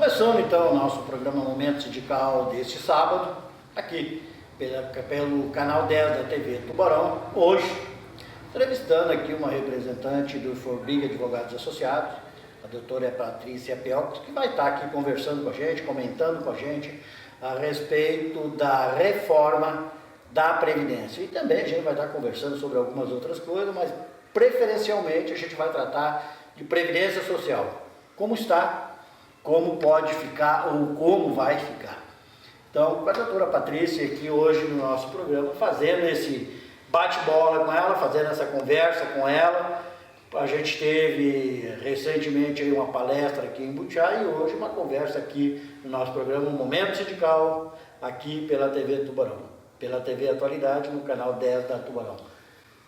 Começando então o nosso programa Momento Sindical deste sábado, aqui pelo canal 10 da TV Tubarão, hoje entrevistando aqui uma representante do Forbriga Advogados Associados, a doutora Patrícia Pelcos, que vai estar aqui conversando com a gente, comentando com a gente a respeito da reforma da Previdência. E também a gente vai estar conversando sobre algumas outras coisas, mas preferencialmente a gente vai tratar de Previdência Social. Como está, como pode ficar ou como vai ficar. Então, com a doutora Patrícia aqui hoje no nosso programa, fazendo esse bate-bola com ela, fazendo essa conversa com ela. A gente teve recentemente aí uma palestra aqui em Butiá e hoje uma conversa aqui no nosso programa Momento Sindical, aqui pela TV Tubarão, pela TV Atualidade, no canal 10 da Tubarão.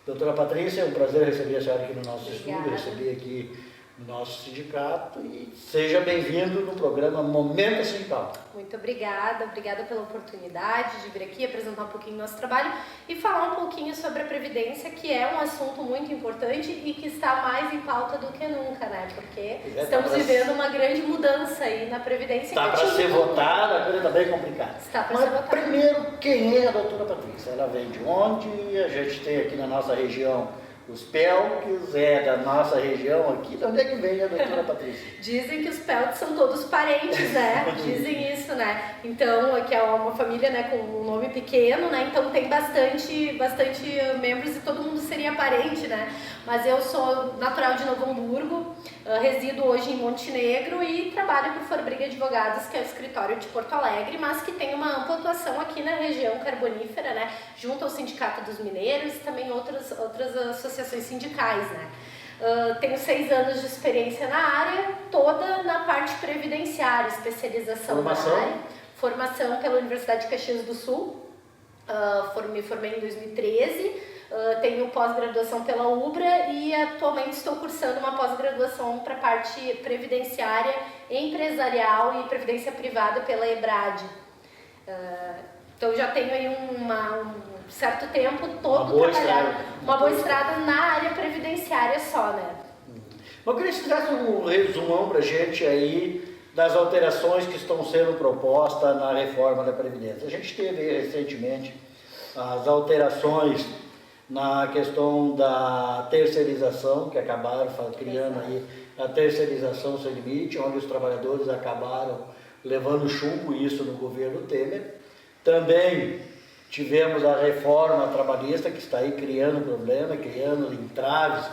Doutora Patrícia, é um prazer receber a senhora aqui no nosso estúdio, receber aqui no nosso sindicato e seja bem-vindo no programa Momento Sindical. Muito obrigada pela oportunidade de vir aqui apresentar um pouquinho do nosso trabalho e falar um pouquinho sobre a Previdência, que é um assunto muito importante e que está mais em pauta do que nunca, né? Porque estamos vivendo uma grande mudança aí na Previdência. Está para ser votada, a coisa está bem complicada. Está para ser votada. Primeiro, quem é a doutora Patrícia? Ela vem de onde? A gente tem aqui na nossa região os Pelques, é da nossa região aqui. De onde é que vem a doutora Patrícia? Dizem que os Pelques são todos parentes, né? Dizem isso, né? Então, aqui é uma família, né, com um nome pequeno, né? Então tem bastante membros e todo mundo seria parente, né? Mas eu sou natural de Novo Hamburgo, resido hoje em Montenegro e trabalho para o Forbriga Advogados, que é o escritório de Porto Alegre, mas que tem uma ampla atuação aqui na região carbonífera, né? Junto ao Sindicato dos Mineiros e também outras associações sindicais, né? Tenho 6 anos de experiência na área, toda na parte previdenciária, especialização na área. Formação pela Universidade de Caxias do Sul, me formei em 2013, tenho pós-graduação pela UBRA e atualmente estou cursando uma pós-graduação para a parte previdenciária, empresarial e previdência privada pela EBRAD. Então já tenho aí um certo tempo todo trabalhando, uma boa estrada na área previdenciária só, né? Eu queria que você fizesse um resumão para a gente aí das alterações que estão sendo propostas na reforma da Previdência. A gente teve recentemente as alterações na questão da terceirização, que acabaram criando aí a terceirização sem limite, onde os trabalhadores acabaram levando chumbo isso no governo Temer. Também tivemos a reforma trabalhista, que está aí criando problema, criando entraves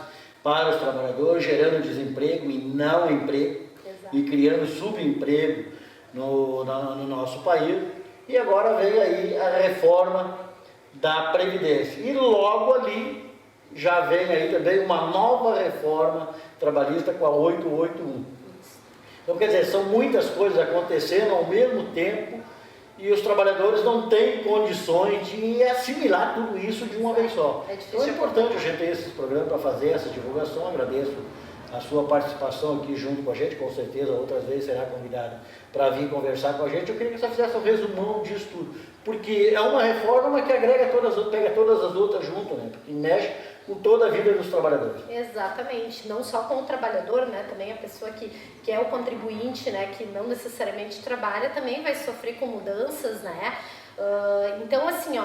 para os trabalhadores, gerando desemprego e não emprego. Exato. E criando subemprego no nosso país. E agora vem aí a reforma da Previdência. E logo ali já vem aí também uma nova reforma trabalhista com a 881. Então, quer dizer, são muitas coisas acontecendo ao mesmo tempo e os trabalhadores não têm condições de assimilar tudo isso de uma vez só. Então é importante a gente ter esses programas para fazer essa divulgação. Agradeço a sua participação aqui junto com a gente, com certeza outras vezes será convidado para vir conversar com a gente. Eu queria que você fizesse um resumão disso tudo, porque é uma reforma que agrega pega todas as outras junto, né? Porque mexe com toda a vida dos trabalhadores. Exatamente, não só com o trabalhador, né? Também a pessoa que é o contribuinte, né? Que não necessariamente trabalha, também vai sofrer com mudanças, né? Então, assim,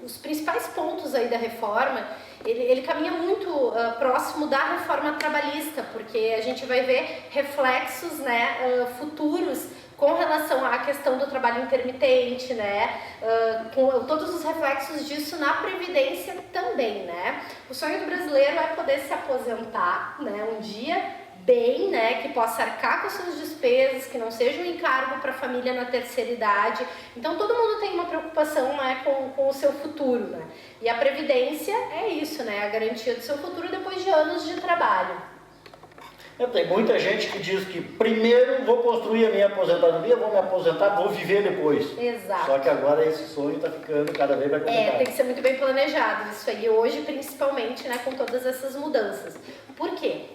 os principais pontos aí da reforma, ele caminha muito próximo da reforma trabalhista, porque a gente vai ver reflexos, né, futuros com relação à questão do trabalho intermitente, né, com todos os reflexos disso na Previdência também, né. O sonho do brasileiro é poder se aposentar, né, um dia bem, né, que possa arcar com suas despesas, que não seja um encargo para a família na terceira idade. Então todo mundo tem uma preocupação, né, com o seu futuro, né? E a Previdência é isso, né, a garantia do seu futuro depois de anos de trabalho. Tem muita gente que diz que primeiro vou construir a minha aposentadoria, vou me aposentar, vou viver depois. Exato. Só que agora esse sonho está ficando cada vez mais complicado. Tem que ser muito bem planejado isso aí, hoje principalmente, né, com todas essas mudanças. Por quê?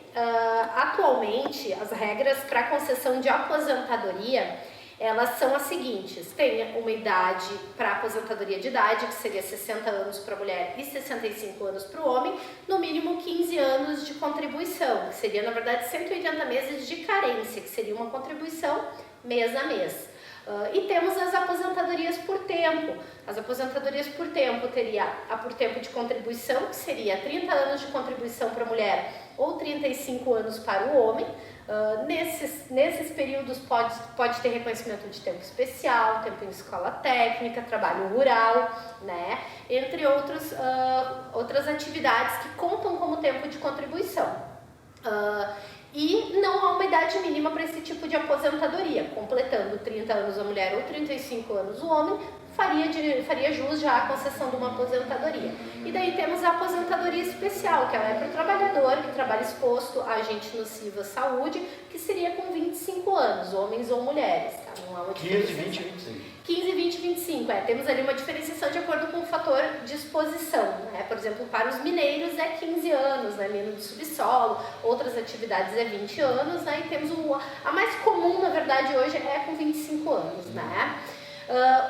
Atualmente, as regras para concessão de aposentadoria, elas são as seguintes: tem uma idade para aposentadoria de idade, que seria 60 anos para a mulher e 65 anos para o homem, no mínimo 15 anos de contribuição, que seria, na verdade, 180 meses de carência, que seria uma contribuição mês a mês. E temos as aposentadorias por tempo. As aposentadorias por tempo teria a por tempo de contribuição, que seria 30 anos de contribuição para a mulher ou 35 anos para o homem. Nesses períodos pode ter reconhecimento de tempo especial, tempo em escola técnica, trabalho rural, né? Entre outras atividades que contam como tempo de contribuição. E não há uma idade mínima para esse tipo de aposentadoria. Completando 30 anos a mulher ou 35 anos o homem, faria jus já à concessão de uma aposentadoria. E daí temos a aposentadoria especial, que ela é para o trabalhador que trabalha exposto a agente nocivo à saúde, que seria com 25 anos, homens ou mulheres. Tá? Não há uma 15, 20 e 25. 15, 20 e 25, temos ali uma diferenciação de acordo com o fator de exposição, né? Por exemplo, para os mineiros é 15 anos, né? Mina de subsolo, outras atividades é 20 anos, né? E temos a mais comum, na verdade, hoje é com 25 anos, né?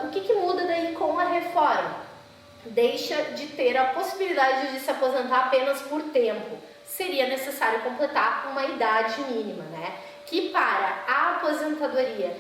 O que muda daí com a reforma? Deixa de ter a possibilidade de se aposentar apenas por tempo. Seria necessário completar uma idade mínima, né? Que para a aposentadoria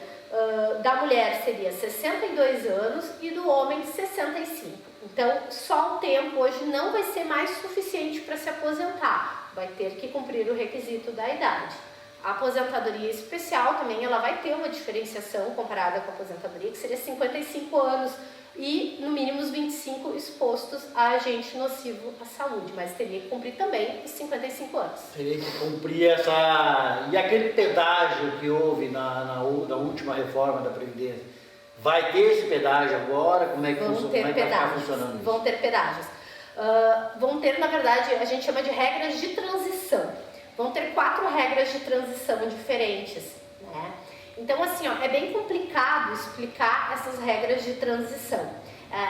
da mulher seria 62 anos e do homem 65. Então, só o tempo hoje não vai ser mais suficiente para se aposentar. Vai ter que cumprir o requisito da idade. A aposentadoria especial também ela vai ter uma diferenciação comparada com a aposentadoria, que seria 55 anos e no mínimo os 25 expostos a agente nocivo à saúde, mas teria que cumprir também os 55 anos. Teria que cumprir essa... E aquele pedágio que houve na última reforma da Previdência, vai ter esse pedágio agora? Como é que vai estar funcionando isso? Vão ter pedágios. Vão ter, na verdade, a gente chama de regras de transição. Vão ter 4 regras de transição diferentes, né? Então, assim, é bem complicado explicar essas regras de transição.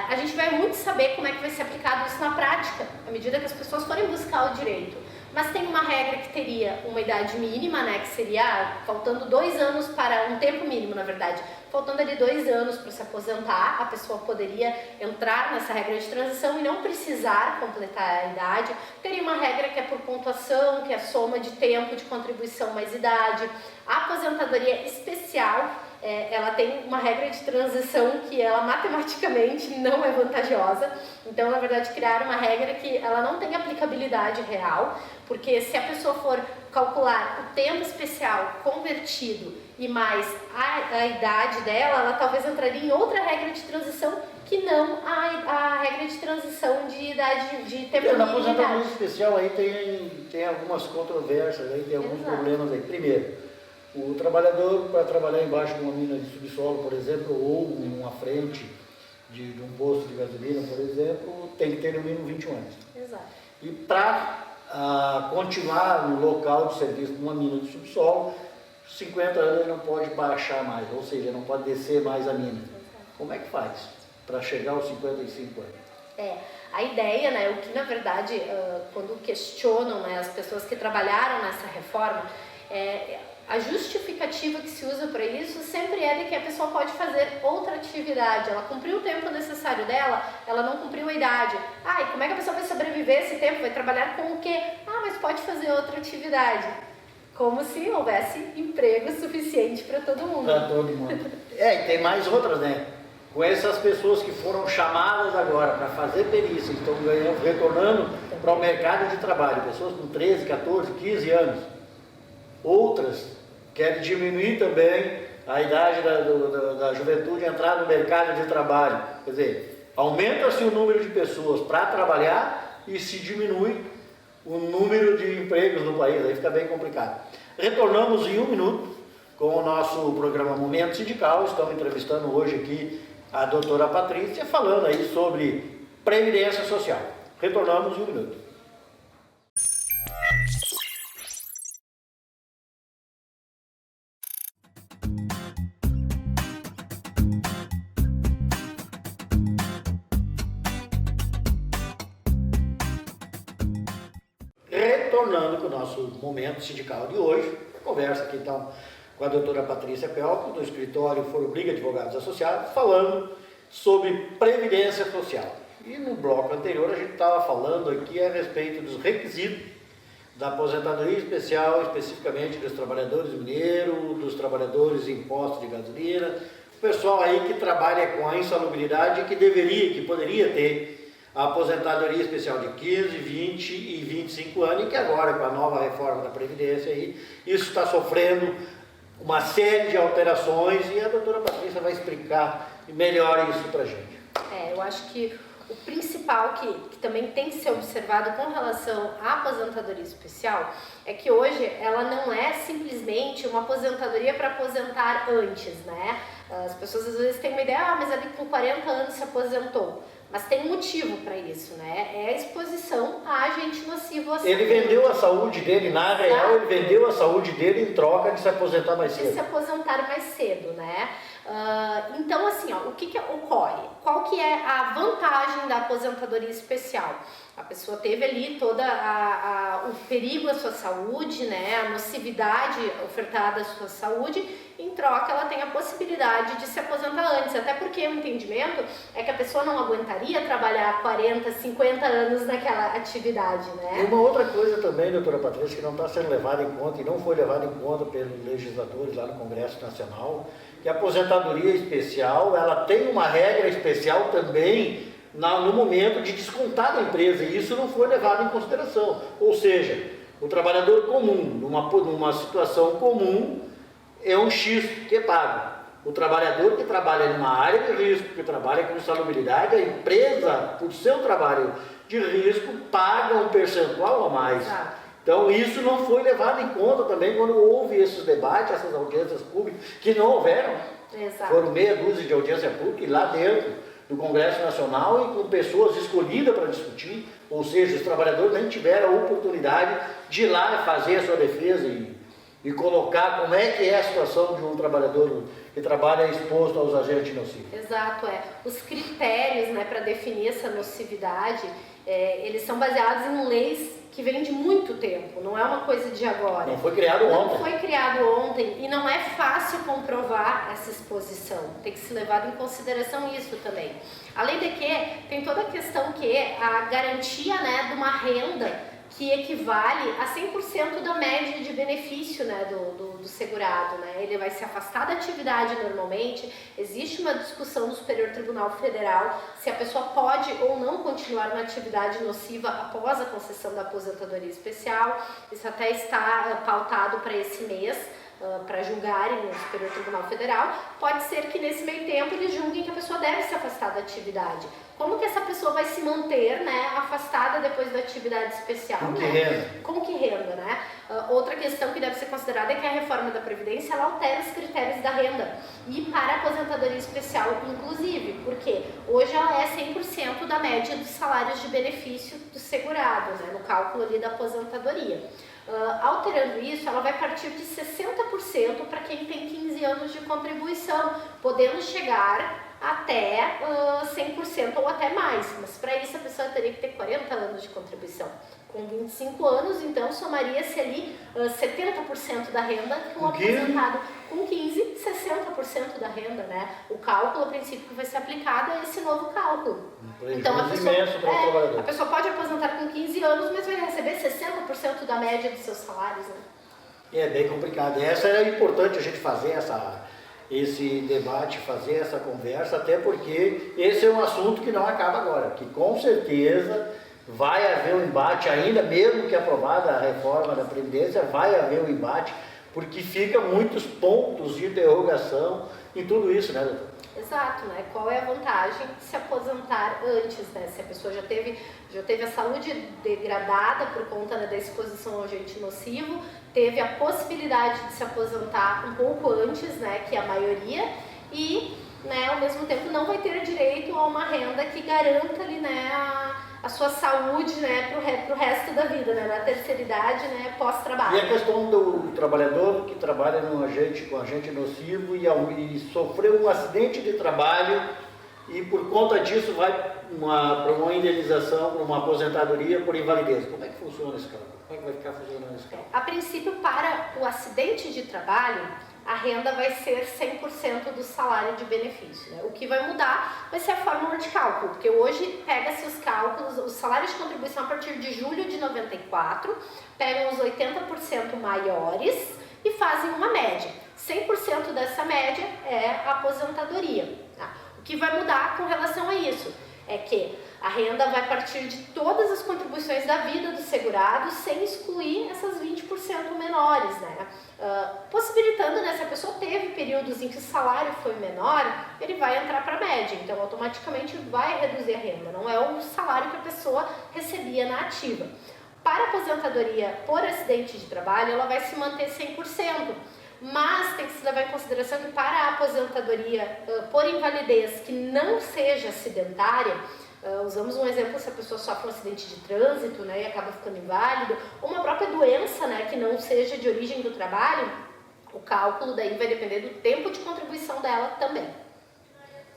A gente vai muito saber como é que vai ser aplicado isso na prática, à medida que as pessoas forem buscar o direito. Mas tem uma regra que teria uma idade mínima, né, que seria faltando 2 anos para um tempo mínimo, na verdade. Faltando ali 2 anos para se aposentar, a pessoa poderia entrar nessa regra de transição e não precisar completar a idade. Teria uma regra que é por pontuação, que é a soma de tempo de contribuição mais idade. A aposentadoria especial, ela tem uma regra de transição que ela matematicamente não é vantajosa. Então, na verdade, criar uma regra que ela não tem aplicabilidade real, porque se a pessoa for calcular o tempo especial convertido e mais a idade dela, ela talvez entraria em outra regra de transição que não a regra de transição de idade de tempo. Na aposentadoria especial aí tem algumas controvérsias, aí tem alguns problemas aí. Primeiro, o trabalhador, para trabalhar embaixo de uma mina de subsolo, por exemplo, ou numa frente de um posto de gasolina, por exemplo, tem que ter no mínimo 21 anos. Exato. E para continuar no local de serviço de uma mina de subsolo, 50 anos ele não pode baixar mais, ou seja, não pode descer mais a mina. Como é que faz para chegar aos 55 anos? A ideia, né, o que na verdade, quando questionam, né, as pessoas que trabalharam nessa reforma, a justificativa que se usa para isso sempre é de que a pessoa pode fazer outra atividade. Ela cumpriu o tempo necessário dela, ela não cumpriu a idade. E como é que a pessoa vai sobreviver esse tempo? Vai trabalhar com o quê? Mas pode fazer outra atividade. Como se houvesse emprego suficiente para todo mundo. Para todo mundo. E tem mais outras, né? Com essas pessoas que foram chamadas agora para fazer perícia, estão retornando para o mercado de trabalho, pessoas com 13, 14, 15 anos. Outras querem diminuir também a idade da juventude entrar no mercado de trabalho. Quer dizer, aumenta-se o número de pessoas para trabalhar e se diminui o número de empregos no país, aí fica bem complicado. Retornamos em 1 minuto com o nosso programa Momento Sindical. Estamos entrevistando hoje aqui a doutora Patrícia, falando aí sobre Previdência Social. Retornamos em 1 minuto. Retornando com o nosso Momento Sindical de hoje, conversa aqui então com a doutora Patrícia Pelco, do escritório Foro Briga Advogados Associados, falando sobre Previdência Social. E no bloco anterior a gente estava falando aqui a respeito dos requisitos da aposentadoria especial, especificamente dos trabalhadores mineiros, dos trabalhadores em postos de gasolina, o pessoal aí que trabalha com a insalubridade que poderia ter a aposentadoria especial de 15, 20 e 25 anos, e que agora, com a nova reforma da Previdência, aí, isso está sofrendo uma série de alterações, e a doutora Patrícia vai explicar melhor isso para a gente. Eu acho que o principal que também tem que ser observado com relação à aposentadoria especial é que hoje ela não é simplesmente uma aposentadoria para aposentar antes, né? As pessoas às vezes têm uma ideia, mas ali com 40 anos se aposentou. Mas tem um motivo para isso, né? É a exposição a agente nocivo à saúde. Ele vendeu a saúde dele, na real, ele vendeu a saúde dele em troca de se aposentar mais cedo. De se aposentar mais cedo, né? Então, assim, o que ocorre? Qual que é a vantagem da aposentadoria especial? A pessoa teve ali toda o perigo à sua saúde, né? A nocividade ofertada à sua saúde. Em troca, ela tem a possibilidade de se aposentar antes, até porque o entendimento é que a pessoa não aguentaria trabalhar 40, 50 anos naquela atividade, né? E uma outra coisa também, doutora Patrícia, que não está sendo levada em conta e não foi levada em conta pelos legisladores lá no Congresso Nacional, que a aposentadoria especial, ela tem uma regra especial também no momento de descontar da empresa, e isso não foi levado em consideração. Ou seja, o trabalhador comum, numa situação comum, é um X que é pago. O trabalhador que trabalha numa área de risco, que trabalha com insalubridade, a empresa, por seu trabalho de risco, paga um percentual a mais. Então isso não foi levado em conta também quando houve esses debates, essas audiências públicas, que não houveram. Exato. Foram meia dúzia de audiências públicas lá dentro do Congresso Nacional e com pessoas escolhidas para discutir, ou seja, os trabalhadores nem tiveram a oportunidade de ir lá fazer a sua defesa e colocar como é que é a situação de um trabalhador que trabalha exposto aos agentes nocivos. Exato, Os critérios, né, para definir essa nocividade, eles são baseados em leis que vêm de muito tempo, não é uma coisa de agora. Não foi criado ontem. Não foi criado ontem e não é fácil comprovar essa exposição. Tem que ser levado em consideração isso também. Além de que, tem toda a questão que a garantia, né, de uma renda que equivale a 100% da média de benefício, né, do segurado, né? Ele vai se afastar da atividade normalmente. Existe uma discussão no Superior Tribunal Federal se a pessoa pode ou não continuar uma atividade nociva após a concessão da aposentadoria especial. Isso até está pautado para esse mês, para julgarem no Superior Tribunal Federal. Pode ser que nesse meio tempo eles julguem que a pessoa deve se afastar da atividade. Como que essa pessoa vai se manter, né, afastada depois da atividade especial? Com que renda? Com que renda, né? Outra questão que deve ser considerada é que a reforma da Previdência ela altera os critérios da renda e para a aposentadoria especial, inclusive, porque hoje ela é 100% da média dos salários de benefício do segurado, né, no cálculo ali da aposentadoria. Alterando isso, ela vai partir de 60% para quem tem 15 anos de contribuição, podendo chegar até 100% ou até mais, mas para isso a pessoa teria que ter 40 anos de contribuição. Com 25 anos, então, somaria-se ali 70% da renda com o aposentado. Com 15, 60% da renda, né? O cálculo, a princípio, que vai ser aplicado é esse novo cálculo. Então, a pessoa pode aposentar com 15 anos, mas vai receber 60% da média dos seus salários, né? É bem complicado. Essa é importante a gente fazer esse debate, fazer essa conversa, até porque esse é um assunto que não acaba agora, que com certeza vai haver um embate, ainda mesmo que aprovada a reforma da Previdência, vai haver um embate, porque fica muitos pontos de interrogação em tudo isso, né, doutor? Exato, né? Qual é a vantagem de se aposentar antes, né? Se a pessoa já teve a saúde degradada por conta, né, da exposição ao agente nocivo, teve a possibilidade de se aposentar um pouco antes, né, que a maioria, e, né, ao mesmo tempo não vai ter direito a uma renda que garanta ali, né, a sua saúde, né, pro resto da vida, né, na terceira idade, né, pós-trabalho. E a questão do trabalhador que trabalha com agente nocivo e sofreu um acidente de trabalho e por conta disso vai para uma indenização, para uma aposentadoria por invalidez. Como é que funciona esse cálculo? Como é que vai ficar funcionando esse cálculo? A princípio, para o acidente de trabalho, a renda vai ser 100% do salário de benefício, né? O que vai mudar vai ser a fórmula de cálculo, porque hoje pega-se os cálculos, os salários de contribuição a partir de julho de 94, pegam os 80% maiores e fazem uma média. 100% dessa média é a aposentadoria. Tá? O que vai mudar com relação a isso é que a renda vai partir de todas as contribuições da vida do segurado, sem excluir essas 20% menores, né? Possibilitando, né, se a pessoa teve períodos em que o salário foi menor, ele vai entrar para a média, então automaticamente vai reduzir a renda, não é o salário que a pessoa recebia na ativa. Para a aposentadoria por acidente de trabalho, ela vai se manter 100%, mas tem que se levar em consideração que para a aposentadoria por invalidez que não seja acidentária, usamos um exemplo, se a pessoa sofre um acidente de trânsito, né, e acaba ficando inválida, ou uma própria doença, né, que não seja de origem do trabalho, o cálculo daí vai depender do tempo de contribuição dela também.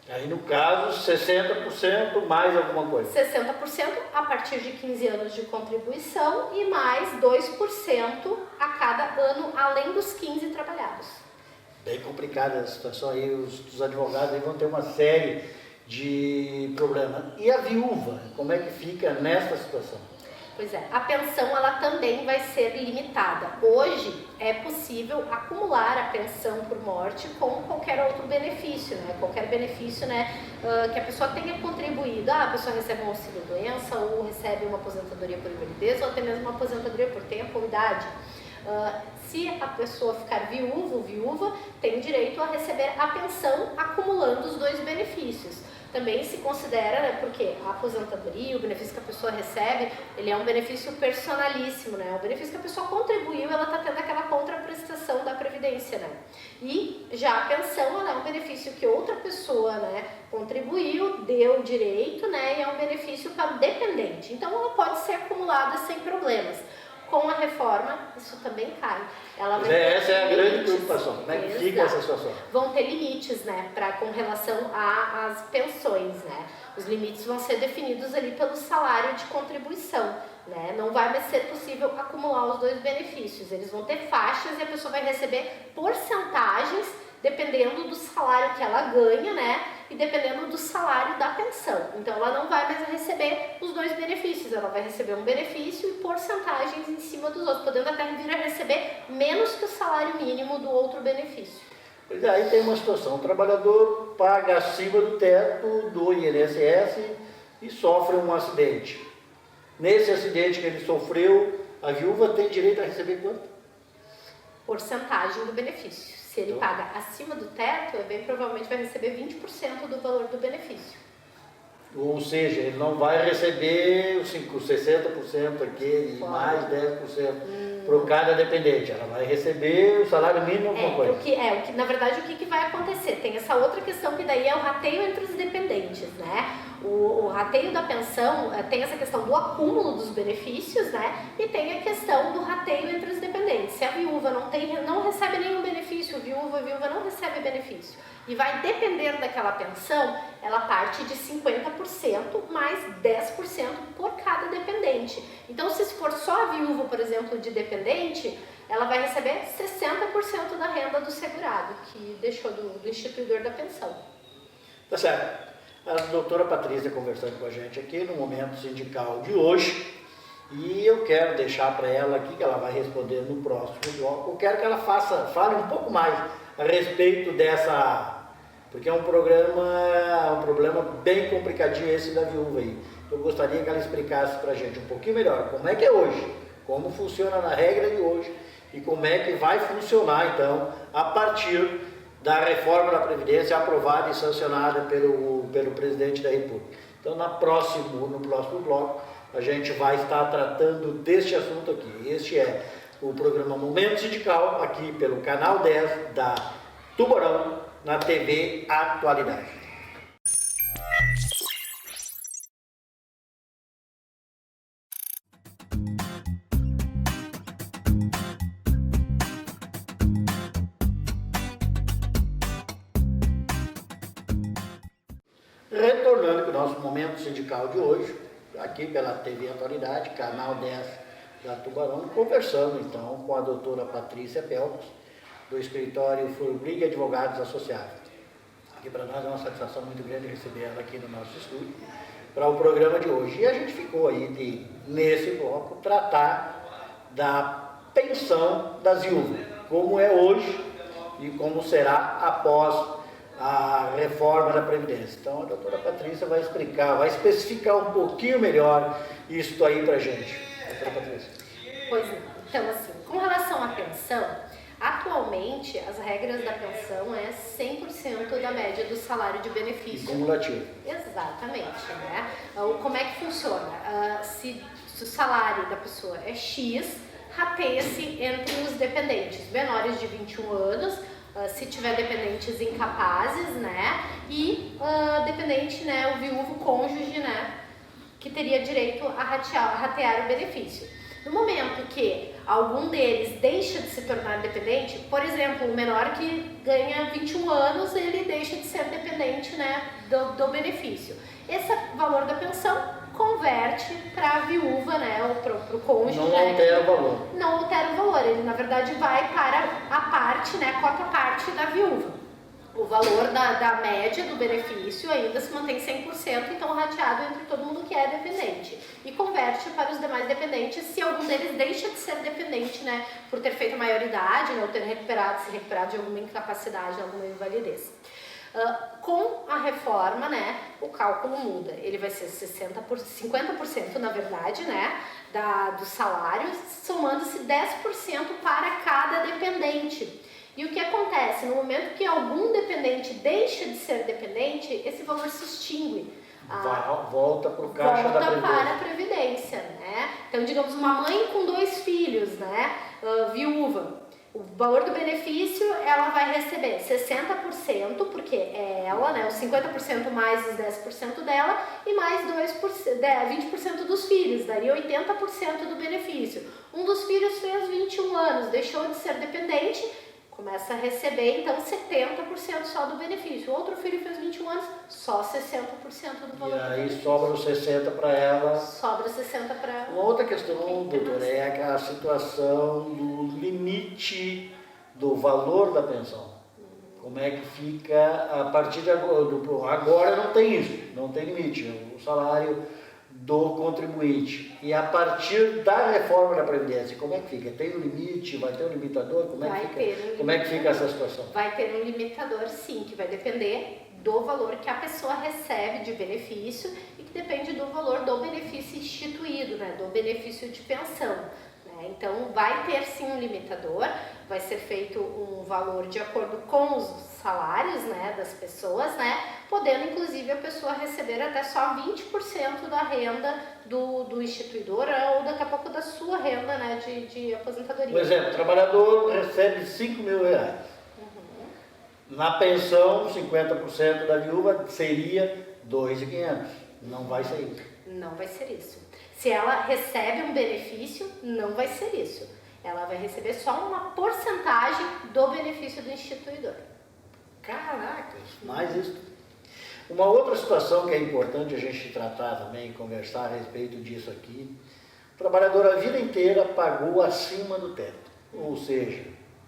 Aí no caso, 60% mais alguma coisa. 60% a partir de 15 anos de contribuição e mais 2% a cada ano, além dos 15 trabalhados. Bem complicada a situação aí, os advogados aí vão ter uma série de problemas. E a viúva, como é que fica nessa situação? Pois é, a pensão ela também vai ser limitada. Hoje é possível acumular a pensão por morte com qualquer outro benefício, né? Qualquer benefício, né, que a pessoa tenha contribuído. A pessoa recebe um auxílio doença, ou recebe uma aposentadoria por invalidez, ou até mesmo uma aposentadoria por tempo ou idade. Se a pessoa ficar viúvo ou viúva, tem direito a receber a pensão acumulando os dois benefícios. Também se considera, né, porque a aposentadoria, o benefício que a pessoa recebe, ele é um benefício personalíssimo, né? É um benefício que a pessoa contribuiu, ela está tendo aquela contraprestação da Previdência, né? E já a pensão, ela é um benefício que outra pessoa, né, contribuiu, deu direito, né, e é um benefício para dependente. Então, ela pode ser acumulada sem problemas. Com a reforma, isso também cai. Essa é a grande preocupação. Como é que fica essa situação? Vão ter limites, né, com relação às pensões, né? Os limites vão ser definidos ali pelo salário de contribuição, né? Não vai mais ser possível acumular os dois benefícios. Eles vão ter faixas e a pessoa vai receber porcentagens dependendo do salário que ela ganha, né? E dependendo do salário da pensão. Então, ela não vai mais receber os dois benefícios, ela vai receber um benefício e porcentagens em cima dos outros, podendo até vir a receber menos que o salário mínimo do outro benefício. Pois é, aí tem uma situação, o trabalhador paga acima do teto do INSS e sofre um acidente. Nesse acidente que ele sofreu, a viúva tem direito a receber quanto? Porcentagem do benefício. Se ele paga acima do teto, bem provavelmente vai receber 20% do valor do benefício. Ou seja, ele não vai receber os 60% aquele, mais 10% por cada dependente. Ela vai receber o salário mínimo, alguma coisa. Na verdade, o que vai acontecer? Tem essa outra questão que daí é o rateio entre os dependentes, né? O rateio da pensão tem essa questão do acúmulo dos benefícios, né? E tem a questão do rateio entre os dependentes. Se a viúva não recebe nenhum benefício, a viúva não recebe benefício, e vai depender daquela pensão, ela parte de 50% mais 10% por cada dependente. Então, se for só a viúva, por exemplo, de dependente, ela vai receber 60% da renda do segurado, que deixou do instituidor da pensão. Tá certo. A doutora Patrícia conversando com a gente aqui no Momento Sindical de hoje, e eu quero deixar para ela aqui, que ela vai responder no próximo bloco, eu quero que ela fale um pouco mais a respeito dessa, porque é um problema bem complicadinho esse da viúva aí. Eu gostaria que ela explicasse para a gente um pouquinho melhor como é que é hoje, como funciona na regra de hoje e como é que vai funcionar então a partir da reforma da Previdência aprovada e sancionada pelo presidente da República. Então no próximo bloco a gente vai estar tratando deste assunto aqui. Este é o programa Momento Sindical, aqui pelo canal 10 da Tubarão, na TV Atualidade. Retornando para o nosso Momento Sindical de hoje, aqui pela TV Atualidade, canal 10 da Tubarão, conversando então com a doutora Patrícia Pelcos, do escritório Furbriga Advogados Associados. Que para nós é uma satisfação muito grande receber ela aqui no nosso estúdio para o programa de hoje. E a gente ficou aí nesse bloco tratar da pensão das viúvas, como é hoje e como será após a reforma da Previdência. Então a doutora Patrícia vai explicar, vai especificar um pouquinho melhor isso aí para a gente. Doutora Patrícia. Pois não. Então, assim, com relação à pensão, atualmente as regras da pensão é 100% da média do salário de benefício. E cumulativo. Exatamente, né? Como é que funciona? Se o salário da pessoa é X, rateia-se entre os dependentes menores de 21 anos, se tiver dependentes incapazes, né? E dependente, né, o viúvo cônjuge, né, que teria direito a ratear o benefício. No momento que algum deles deixa de se tornar dependente, por exemplo, o menor que ganha 21 anos, ele deixa de ser dependente, né, do benefício. Esse valor da pensão converte para a viúva, né, ou para o cônjuge. Não altera o valor. Não altera o valor, ele na verdade vai para a parte, né, a cota parte da viúva. O valor da média do benefício ainda se mantém 100%, então rateado entre todo mundo que é dependente. E converte para os demais dependentes se algum deles deixa de ser dependente, né, por ter feito a maioridade, né, ou ter se recuperado de alguma incapacidade, alguma invalidez. Com a reforma, né, o cálculo muda. Ele vai ser 50%, na verdade, né, dos salários, somando-se 10% para cada dependente. E o que acontece? No momento que algum dependente deixa de ser dependente, esse valor se extingue. Volta para o caixa da Previdência. Volta para a Previdência, né? Então, digamos, uma mãe com 2 filhos, né, viúva. O valor do benefício, ela vai receber 60%, porque é ela, né, os 50% mais os 10% dela, e mais 20% dos filhos, daria 80% do benefício. Um dos filhos fez 21 anos, deixou de ser dependente, começa a receber, então, 70% só do benefício. O outro filho fez 21 anos, só 60% do valor. E aí sobra os 60% para ela. Sobra 60% para ela. Uma outra questão, doutora, é a situação do limite do valor da pensão. Como é que fica a partir de agora? Agora não tem isso, não tem limite. O salário do contribuinte. E a partir da reforma da Previdência, como é que fica? Tem um limite? Vai ter um limitador? Como é que fica essa situação? Vai ter um limitador, sim, que vai depender do valor que a pessoa recebe de benefício e que depende do valor do benefício instituído, né, do benefício de pensão. Né? Então, vai ter sim um limitador, vai ser feito um valor de acordo com os salários, né, das pessoas, né, podendo inclusive a pessoa receber até só 20% da renda do instituidor ou daqui a pouco da sua renda, né, de aposentadoria. Por exemplo, o trabalhador recebe 5 mil reais. Na pensão, 50% da viúva seria 2.500. Não vai ser isso. Não vai ser isso. Se ela recebe um benefício, não vai ser isso. Ela vai receber só uma porcentagem do benefício do instituidor. Caraca, mais isso. Uma outra situação que é importante a gente tratar também, conversar a respeito disso aqui. O trabalhador a vida inteira pagou acima do teto. Ou seja,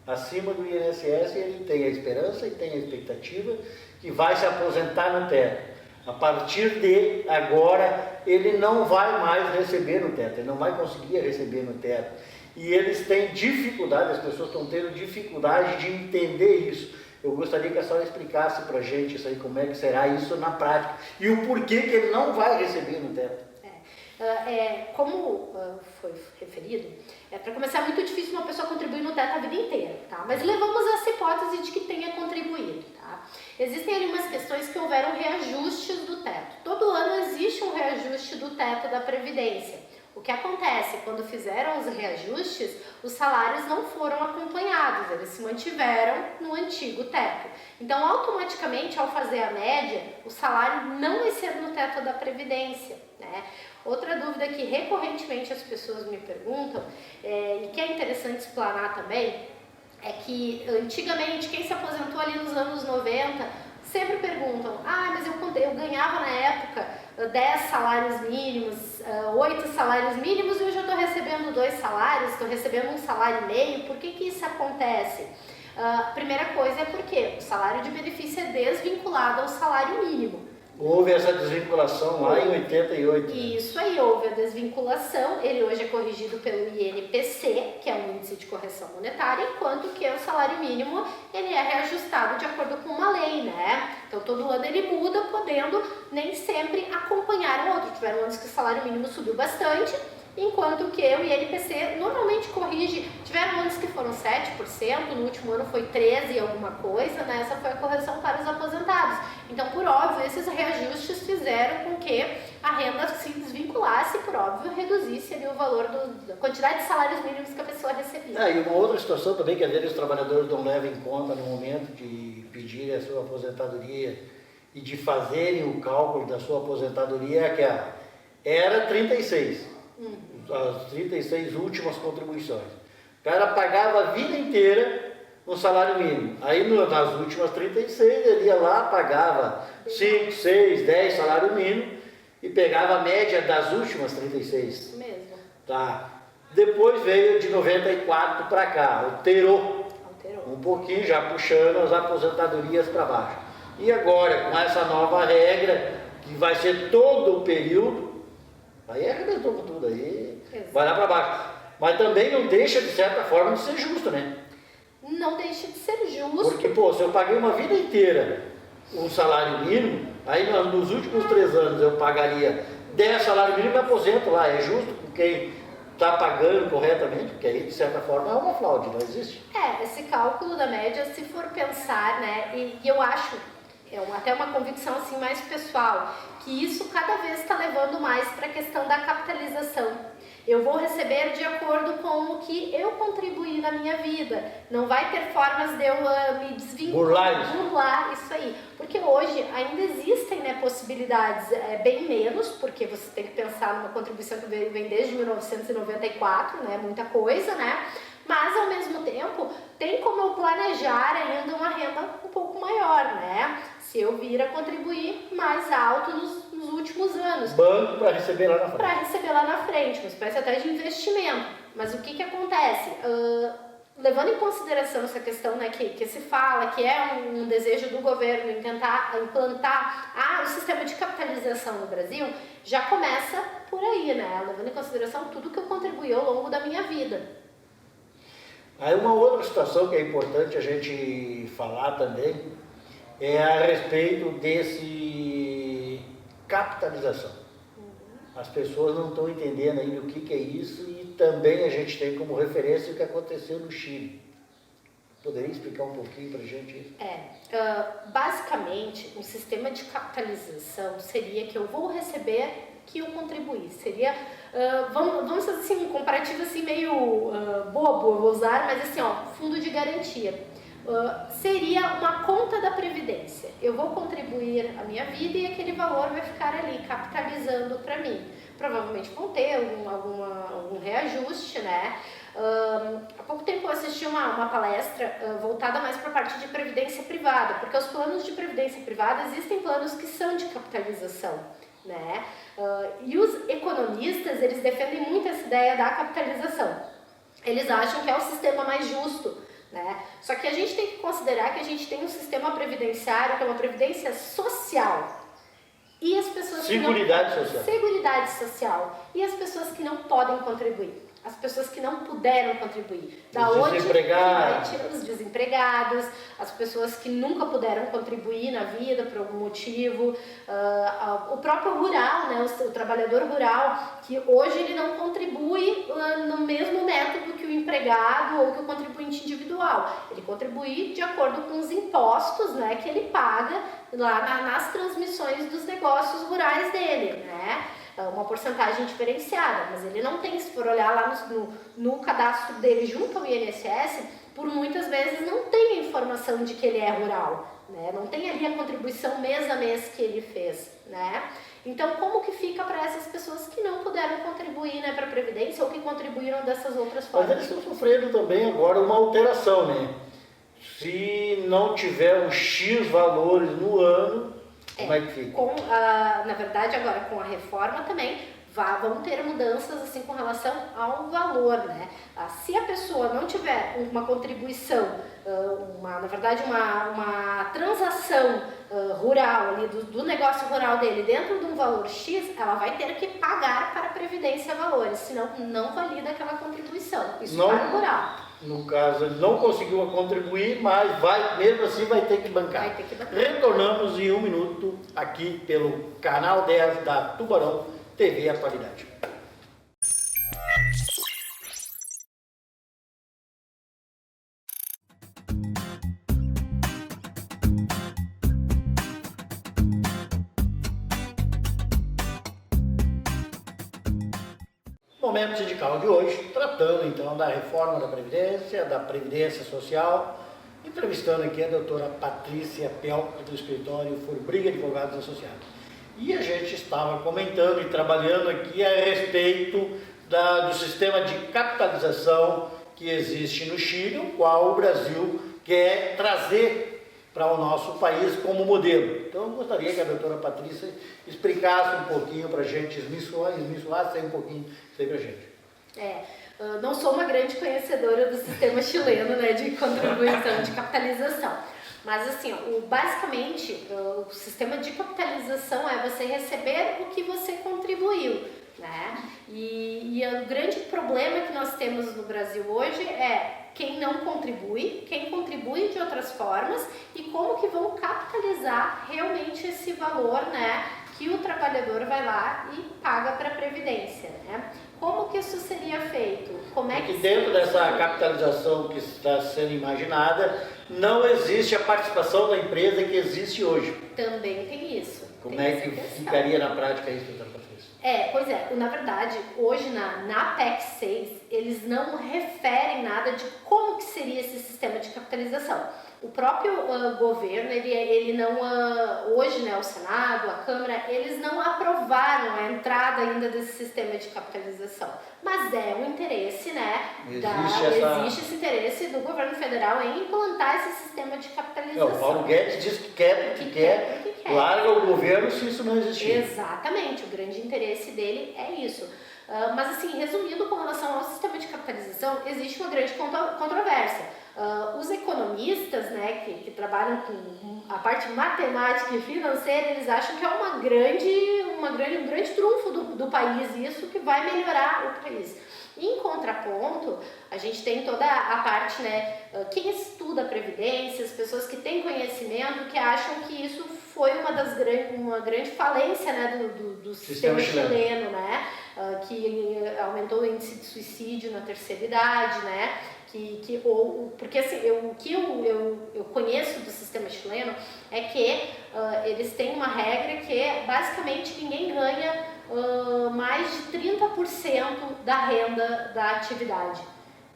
acima do INSS, ele tem a esperança e tem a expectativa que vai se aposentar no teto. A partir de agora, ele não vai mais receber no teto, ele não vai conseguir receber no teto. E eles têm dificuldade, as pessoas estão tendo dificuldade de entender isso. Eu gostaria que a senhora explicasse para a gente isso aí, como é que será isso na prática e o porquê que ele não vai receber no teto. Como foi referido, para começar, é muito difícil uma pessoa contribuir no teto a vida inteira, tá? Mas levamos essa hipótese de que tenha contribuído, tá? Existem ali umas questões que houveram reajustes do teto. Todo ano existe um reajuste do teto da Previdência. O que acontece? Quando fizeram os reajustes, os salários não foram acompanhados, eles se mantiveram no antigo teto. Então, automaticamente, ao fazer a média, o salário não vai ser no teto da Previdência, né? Outra dúvida que recorrentemente as pessoas me perguntam, e que é interessante explanar também, é que antigamente quem se aposentou ali nos anos 90 sempre perguntam: mas eu ganhava na época 10 salários mínimos, 8 salários mínimos e hoje eu estou recebendo 2 salários, estou recebendo um salário e meio, por que isso acontece? Primeira coisa é porque o salário de benefício é desvinculado ao salário mínimo. Houve essa desvinculação lá em 88. Isso aí, houve a desvinculação, ele hoje é corrigido pelo INPC, que é o Índice de Correção Monetária, enquanto que o salário mínimo, ele é reajustado de acordo com uma lei, né? Então todo ano ele muda, podendo nem sempre acompanhar o outro. Tiveram anos que o salário mínimo subiu bastante, enquanto que o INPC normalmente corrige, tiveram anos que foram 7%, no último ano foi 13% e alguma coisa, né? Essa foi a correção para os aposentados. Então, por óbvio, esses reajustes fizeram com que a renda se desvinculasse e, por óbvio, reduzisse ali o valor da quantidade de salários mínimos que a pessoa recebia. E uma outra situação também que às vezes os trabalhadores não levam em conta no momento de pedir a sua aposentadoria e de fazerem o cálculo da sua aposentadoria é aquela. Era 36. As 36 últimas contribuições. O cara pagava a vida inteira no salário mínimo. Aí nas últimas 36 ele ia lá, pagava 5, 6, 10 salário mínimo e pegava a média das últimas 36. Isso mesmo. Tá. Depois veio de 94 para cá, alterou um pouquinho, já puxando as aposentadorias para baixo. E agora, com essa nova regra, que vai ser todo o período, aí arrebentou com tudo, aí vai lá para baixo. Mas também não deixa, de certa forma, de ser justo, né? Não deixa de ser justo. Porque, pô, se eu paguei uma vida inteira um salário mínimo, aí nos últimos 3 anos eu pagaria 10 salários mínimos e me aposento lá. É justo com quem está pagando corretamente, porque aí, de certa forma, é uma fraude, não existe. Esse cálculo da média, se for pensar, né, e eu acho, até uma convicção assim mais pessoal, que isso cada vez está levando mais para a questão da capitalização. Eu vou receber de acordo com o que eu contribuí na minha vida. Não vai ter formas de eu me desvincular, burlar isso aí. Porque hoje ainda existem, né, possibilidades, bem menos, porque você tem que pensar numa contribuição que vem desde 1994, né, muita coisa, né? Mas, ao mesmo tempo, tem como eu planejar ainda uma renda um pouco maior, né? Se eu vir a contribuir mais alto nos últimos anos. Banco para receber lá na frente. Para receber lá na frente, uma espécie até de investimento. Mas o que acontece? Levando em consideração essa questão, né, que se fala, que é um desejo do governo em tentar implantar o sistema de capitalização no Brasil, já começa por aí, né? Levando em consideração tudo que eu contribuí ao longo da minha vida. Aí uma outra situação que é importante a gente falar também é a respeito desse capitalização. As pessoas não estão entendendo ainda o que é isso e também a gente tem como referência o que aconteceu no Chile. Poderia explicar um pouquinho para a gente isso? Basicamente, um sistema de capitalização seria que eu vou receber que eu contribuí. Seria, vamos fazer assim, um comparativo assim meio bobo, eu vou usar, mas assim, fundo de garantia. Seria uma conta da Previdência. Eu vou contribuir a minha vida e aquele valor vai ficar ali capitalizando para mim. Provavelmente vão ter algum reajuste, né? Há pouco tempo eu assisti uma palestra voltada mais para a parte de previdência privada, porque os planos de previdência privada existem planos que são de capitalização, né? E os economistas, eles defendem muito essa ideia da capitalização. Eles acham que é o sistema mais justo, né? Só que a gente tem que considerar que a gente tem um sistema previdenciário que é uma previdência social. E as pessoas Seguridade social. E as pessoas que não podem contribuir. As pessoas que não puderam contribuir. Os desempregados, as pessoas que nunca puderam contribuir na vida por algum motivo, o próprio rural, né, o trabalhador rural, que hoje ele não contribui no mesmo método que o empregado ou que o contribuinte individual. Ele contribui de acordo com os impostos, né, que ele paga lá nas transmissões dos negócios rurais dele, né? Uma porcentagem diferenciada, mas ele não tem, se for olhar lá no cadastro dele junto ao INSS, por muitas vezes não tem a informação de que ele é rural, né? Não tem ali a contribuição mês a mês que ele fez, né? Então, como que fica para essas pessoas que não puderam contribuir, né, para a Previdência ou que contribuíram dessas outras formas? Mas eles estão sofrendo também agora uma alteração, né? Se não tiver um X valores no ano, Como é que fica? Na verdade, agora com a reforma também vão ter mudanças assim com relação ao valor, né? Se a pessoa não tiver uma contribuição, na verdade uma transação rural ali do negócio rural dele dentro de um valor X, ela vai ter que pagar para a Previdência valores, senão não valida aquela contribuição. Isso para o rural. No caso, ele não conseguiu contribuir, mas mesmo assim vai ter que bancar. Vai ter que bancar. Retornamos em 1 minuto aqui pelo canal 10 da Tubarão TV Atualidade. Momento sindical de hoje, tratando então da reforma da Previdência Social, entrevistando aqui a doutora Patrícia Pel, do escritório Forbriga Advogados Associados. E a gente estava comentando e trabalhando aqui a respeito do sistema de capitalização que existe no Chile, o qual o Brasil quer trazer para o nosso país como modelo. Então eu gostaria que a doutora Patrícia explicasse um pouquinho para a gente, esmiçoasse um pouquinho isso aí para a gente. Não sou uma grande conhecedora do sistema chileno, né, de contribuição, de capitalização. Mas assim, basicamente, o sistema de capitalização é você receber o que você contribuiu, né? E o grande problema que nós temos no Brasil hoje é quem não contribui, quem contribui de outras formas e como que vão capitalizar realmente esse valor, né, que o trabalhador vai lá e paga para a Previdência, né? Como que isso seria feito? Porque dentro dessa capitalização que está sendo imaginada, não existe a participação da empresa que existe hoje. Também tem isso. Como é que ficaria na prática isso, doutora Patrícia? Pois é, na verdade, hoje na PEC 6, eles não referem nada de como que seria esse sistema de capitalização. O próprio governo, ele não, hoje, né, o Senado, a Câmara, eles não aprovaram a entrada ainda desse sistema de capitalização. Mas é um interesse, né, existe esse interesse do governo federal em implantar esse sistema de capitalização. O Paulo Guedes diz que quer, larga o governo se isso não existir. Exatamente, o grande interesse dele é isso. Mas assim, resumindo com relação ao sistema de capitalização, existe uma grande controvérsia. Os economistas, né, que trabalham com a parte matemática e financeira, eles acham que é um grande trunfo do país, isso que vai melhorar o país. Em contraponto, a gente tem toda a parte, né, quem estuda a Previdência, as pessoas que têm conhecimento, que acham que isso foi uma grande falência, né, do sistema chileno, né, que aumentou o índice de suicídio na terceira idade, né, porque assim, o que eu conheço do sistema chileno é que eles têm uma regra que basicamente ninguém ganha mais de 30% da renda da atividade.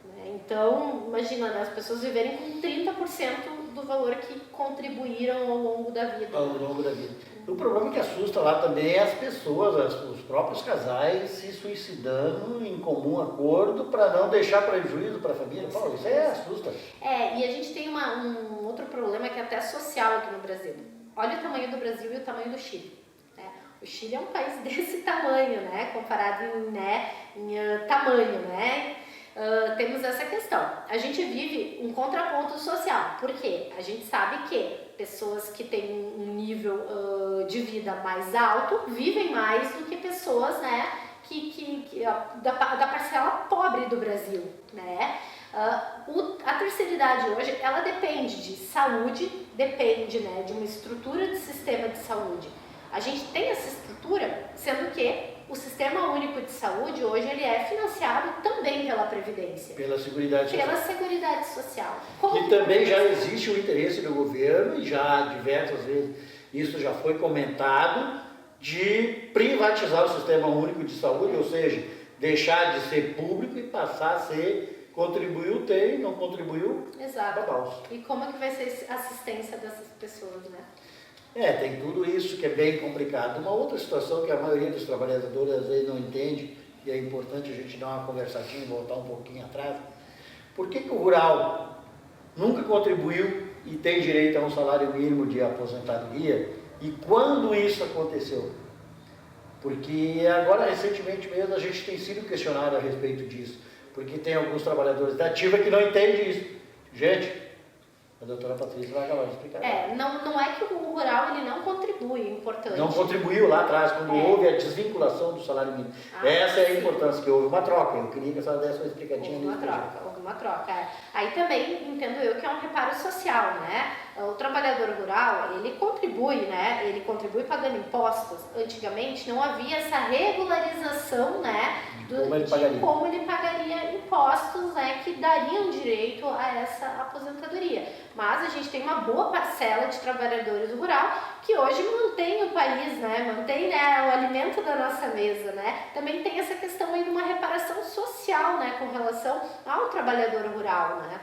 Né? Então, imagina, né, as pessoas viverem com 30% do valor que contribuíram ao longo da vida. Ao longo da vida. O problema que assusta lá também é as pessoas, os próprios casais se suicidando em comum acordo para não deixar prejuízo para a família. Pô, isso aí assusta. E a gente tem um outro problema que é até social aqui no Brasil. Olha o tamanho do Brasil e o tamanho do Chile. Né? O Chile é um país desse tamanho, né? Comparado em tamanho, né? Temos essa questão. A gente vive um contraponto social, porque a gente sabe que pessoas que têm um nível de vida mais alto vivem mais do que pessoas, né, da parcela pobre do Brasil, né? A terceira idade hoje, ela depende de saúde, depende, né, de uma estrutura de sistema de saúde. A gente tem essa estrutura, sendo que o Sistema Único de Saúde hoje ele é financiado também pela Previdência. Pela Seguridade Social. E também já existe o interesse do governo, e já diversas vezes isso já foi comentado, de privatizar o Sistema Único de Saúde, ou seja, deixar de ser público e passar a ser contribuiu, tem, não contribuiu, exato. Babalso. E como é que vai ser a assistência dessas pessoas, né? Tem tudo isso que é bem complicado. Uma outra situação que a maioria dos trabalhadores às vezes não entende, e é importante a gente dar uma conversadinha e voltar um pouquinho atrás, por que o rural nunca contribuiu e tem direito a um salário mínimo de aposentadoria E quando isso aconteceu? Porque agora, recentemente mesmo, a gente tem sido questionado a respeito disso. Porque tem alguns trabalhadores da ativa que não entendem isso. Gente, a doutora Patrícia vai acabar de explicar. Não é que o rural ele não contribui, é importante. Não contribuiu lá atrás, quando houve a desvinculação do salário mínimo. Essa é a importância, que houve uma troca. Eu queria que a senhora desse uma explicadinha nisso. Houve uma troca. Aí também entendo eu que é um reparo social, né? O trabalhador rural, ele contribui, né? Ele contribui pagando impostos. Antigamente não havia essa regularização, né? De como ele pagaria impostos, né? Que dariam direito a essa aposentadoria. Mas a gente tem uma boa parcela de trabalhadores rural que hoje mantém o país, né? Mantém, né, o alimento da nossa mesa, né? Também tem essa questão aí de uma reparação social, né? Com relação ao trabalhador rural, né?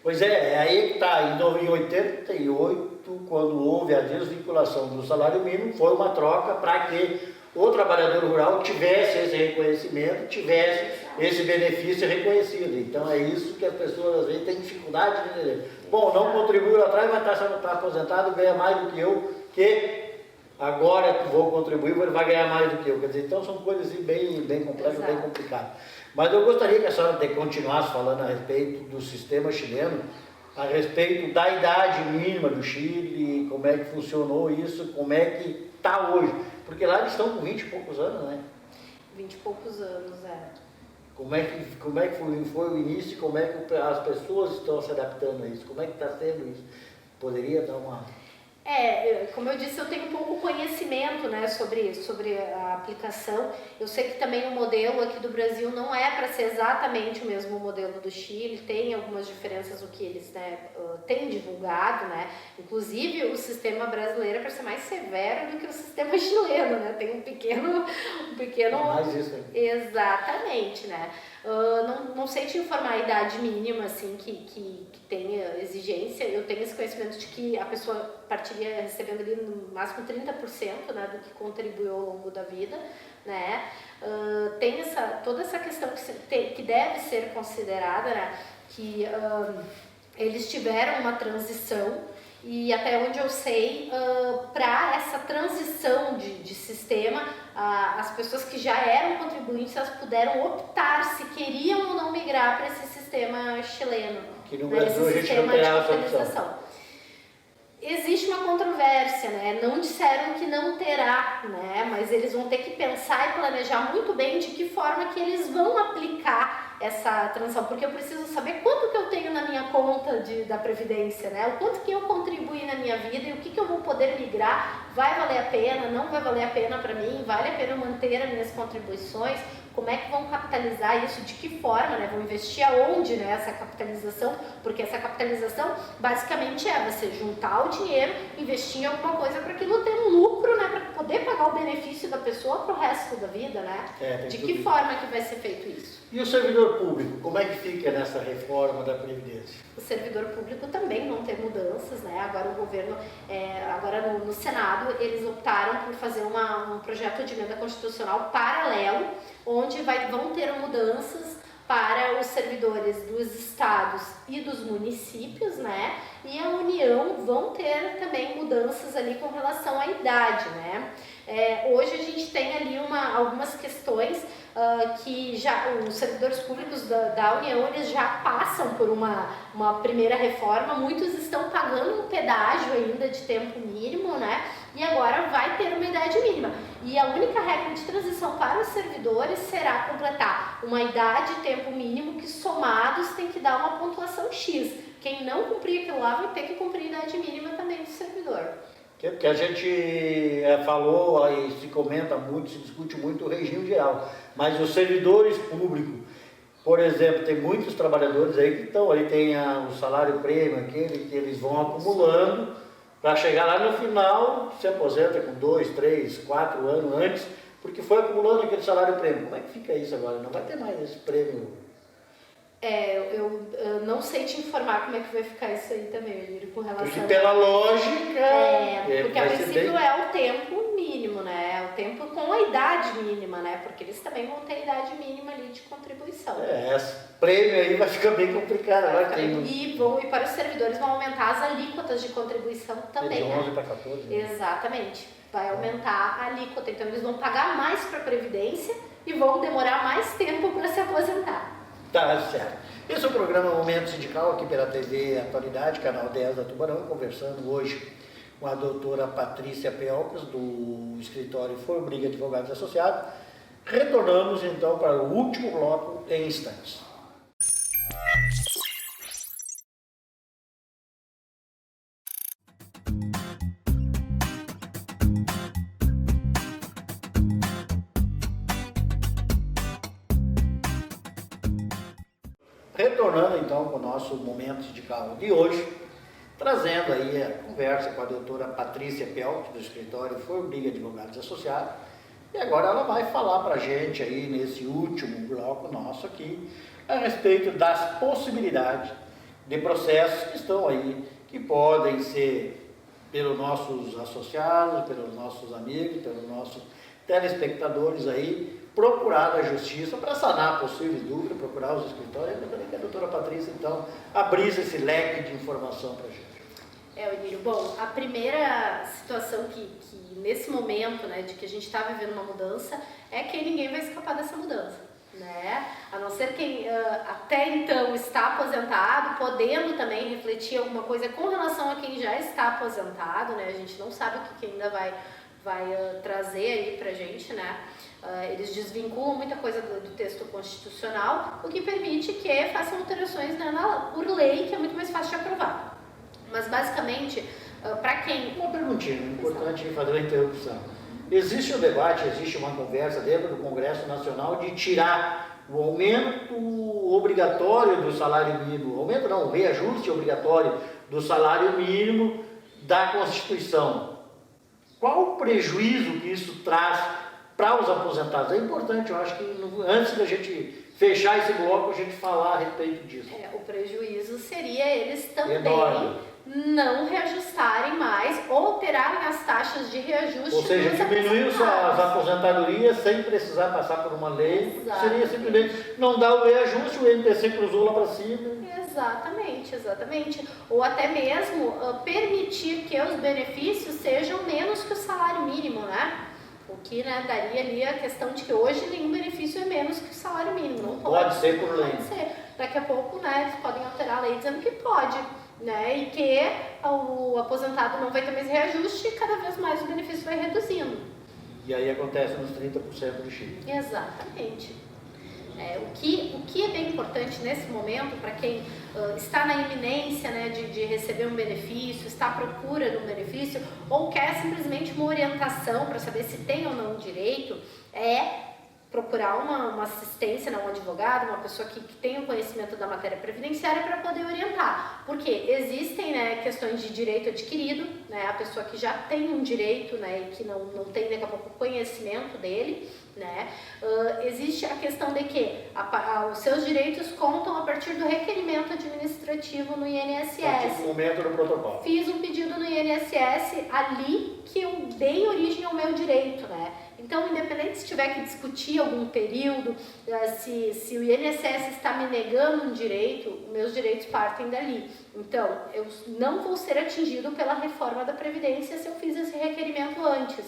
Pois é aí que está. Em 88, quando houve a desvinculação do salário mínimo, foi uma troca para que o trabalhador rural tivesse esse reconhecimento, tivesse esse benefício reconhecido. Então é isso que as pessoas às vezes têm dificuldade de entender. Bom, não contribuiu lá atrás, mas está aposentado, ganha mais do que eu, que agora vou contribuir, ele vai ganhar mais do que eu. Quer dizer, então são coisas bem complexas, bem complicadas. Mas eu gostaria que a senhora continuasse falando a respeito do sistema chileno, a respeito da idade mínima do Chile, como é que funcionou isso, como é que está hoje. Porque lá eles estão com 20 e poucos anos, né? 20 e poucos anos, Como é que foi o início, como é que as pessoas estão se adaptando a isso, como é que está sendo isso? Poderia dar uma... Como eu disse, eu tenho pouco conhecimento, né, sobre a aplicação. Eu sei que também o modelo aqui do Brasil não é para ser exatamente o mesmo modelo do Chile, tem algumas diferenças o que eles, né, têm divulgado, né? Inclusive o sistema brasileiro é para ser mais severo do que o sistema chileno, né? Tem um pequeno... Mais isso, né? Exatamente, né? Não sei te informar a idade mínima, assim, que tenha exigência. Eu tenho esse conhecimento de que a pessoa partiria recebendo ali no máximo 30%, né, do que contribuiu ao longo da vida, né? Tem toda essa questão que deve ser considerada, né, que eles tiveram uma transição. E até onde eu sei, para essa transição de sistema, as pessoas que já eram contribuintes, elas puderam optar se queriam ou não migrar para esse sistema chileno. Que no Brasil a gente não terá essa opção. Existe uma controvérsia, né? Não disseram que não terá, né? Mas eles vão ter que pensar e planejar muito bem de que forma que eles vão aplicar essa transição, porque eu preciso saber quanto que eu tenho na minha conta da Previdência, né? O quanto que eu contribuí na minha vida e o que eu vou poder migrar, vai valer a pena, não vai valer a pena para mim, vale a pena manter as minhas contribuições, como é que vão capitalizar isso, de que forma, né? Vão investir aonde, né, essa capitalização, porque essa capitalização basicamente é você juntar o dinheiro, investir em alguma coisa para aquilo ter um lucro, né, para poder pagar o benefício da pessoa para o resto da vida, né? De que forma que vai ser feito isso? E o servidor público, como é que fica nessa reforma da Previdência? O servidor público também vão ter mudanças, né? Agora o governo, agora no Senado, eles optaram por fazer um projeto de emenda constitucional paralelo, onde vão ter mudanças para os servidores dos estados e dos municípios, né? E a União vão ter também mudanças ali com relação à idade, né? Hoje a gente tem ali algumas questões que já os servidores públicos da União, eles já passam por uma primeira reforma, muitos estão pagando um pedágio ainda de tempo mínimo, né? E agora vai ter uma idade mínima. E a única regra de transição para os servidores será completar uma idade e tempo mínimo que somados tem que dar uma pontuação X. Quem não cumprir aquilo lá vai ter que cumprir a idade mínima também do servidor. Porque a gente falou e se comenta muito, se discute muito o regime geral, mas os servidores públicos, por exemplo, tem muitos trabalhadores aí que estão, aí tem o salário prêmio, aquele que eles vão acumulando para chegar lá no final, se aposenta com 2, 3, 4 anos antes, porque foi acumulando aquele salário prêmio. Como é que fica isso agora? Não vai ter mais esse prêmio? Eu não sei te informar como é que vai ficar isso aí também, Emílio, com relação... Porque pela lógica... porque a princípio é o tempo mínimo, né? É o tempo com a idade mínima, né? Porque eles também vão ter a idade mínima ali de contribuição. Esse prêmio aí vai ficar bem complicado. E para os servidores vão aumentar as alíquotas de contribuição também, de 11 para 14. Né? Exatamente. Vai aumentar a alíquota. Então eles vão pagar mais para a Previdência e vão demorar mais tempo para se aposentar. Tá, certo. Esse é o programa Momento Sindical aqui pela TV Atualidade, canal 10 da Tubarão, conversando hoje com a doutora Patrícia Pelcas, do escritório Forbriga Advogados Associados. Retornamos então para o último bloco em instantes. Retornando então com o nosso Momento Sindical de hoje, trazendo aí a conversa com a doutora Patrícia Pelcas, do escritório Forbriga Advogados Associados, e agora ela vai falar para a gente aí nesse último bloco nosso aqui, a respeito das possibilidades de processos que estão aí, que podem ser pelos nossos associados, pelos nossos amigos, pelos nossos telespectadores aí, procurar a justiça para sanar possíveis dúvidas, procurar os escritórios. Eu gostaria que a doutora Patrícia, então, abrisse esse leque de informação para a gente. Emílio, bom, a primeira situação que nesse momento, né, de que a gente está vivendo uma mudança, é que ninguém vai escapar dessa mudança, né? A não ser quem até então está aposentado, podendo também refletir alguma coisa com relação a quem já está aposentado, né? A gente não sabe o que ainda vai trazer aí pra gente, né? Eles desvinculam muita coisa do texto constitucional, o que permite que façam alterações, né, por lei, que é muito mais fácil de aprovar. Mas basicamente, para quem... Uma perguntinha, importante fazer uma interrupção. Existe um debate, existe uma conversa dentro do Congresso Nacional de tirar o aumento obrigatório do salário mínimo, aumento não, o reajuste obrigatório do salário mínimo da Constituição. Qual o prejuízo que isso traz para os aposentados? É importante, eu acho que antes da gente fechar esse bloco, a gente falar a respeito disso. O prejuízo seria eles também enorme. Não reajustarem mais ou alterarem as taxas de reajuste. Ou seja, diminuir as aposentadorias sem precisar passar por uma lei. Exatamente. Seria simplesmente não dar o reajuste, o INPC cruzou lá para cima. Exatamente. Ou até mesmo permitir que os benefícios sejam menos que o salário mínimo, né? O que, né, daria ali a questão de que hoje nenhum benefício é menos que o salário mínimo. Não pode ser por lei. Pode ser. Daqui a pouco, né, eles podem alterar a lei dizendo que pode, né, e que o aposentado não vai ter mais reajuste e cada vez mais o benefício vai reduzindo. E aí acontece nos 30% de Chile. Exatamente. O que é bem importante nesse momento para quem está na iminência, né, de receber um benefício, está à procura de um benefício ou quer simplesmente uma orientação para saber se tem ou não direito, é procurar uma assistência, né, um advogado, uma pessoa que tenha conhecimento da matéria previdenciária para poder orientar. Porque existem, né, questões de direito adquirido, né, a pessoa que já tem um direito, né, e que não tem daqui a pouco conhecimento dele, né, existe a questão de que os seus direitos contam a partir do requerimento administrativo no INSS. No momento do protocolo. Fiz um pedido no INSS ali que eu dei origem ao meu direito, né? Então, independente se tiver que discutir algum período, se o INSS está me negando um direito, meus direitos partem dali. Então, eu não vou ser atingido pela reforma da Previdência se eu fiz esse requerimento antes.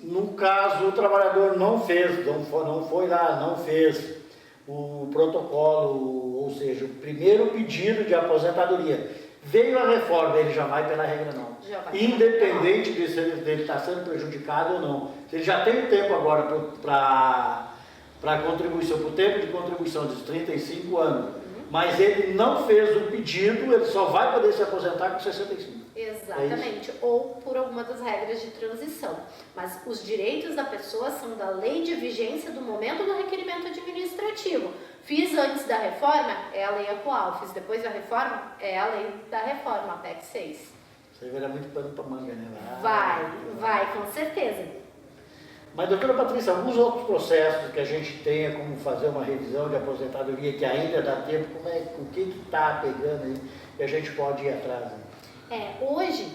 No caso, o trabalhador não fez, não foi lá, não fez o protocolo, ou seja, o primeiro pedido de aposentadoria. Veio a reforma, ele já vai pela regra não. Independente de se ele está sendo prejudicado ou não. Se ele já tem tempo agora para contribuição, para o tempo de contribuição dos 35 anos, mas ele não fez o pedido, ele só vai poder se aposentar com 65. Exatamente, ou por alguma das regras de transição. Mas os direitos da pessoa são da lei de vigência do momento do requerimento administrativo. Fiz antes da reforma, é a lei atual. Fiz depois da reforma, é a lei da reforma, a PEC 6. Isso aí vai dar muito pano para manga, né? Vai, com certeza. Mas, doutora Patrícia, alguns outros processos que a gente tenha, como fazer uma revisão de aposentadoria, que ainda dá tempo, o que está pegando aí, que a gente pode ir atrás? Hoje,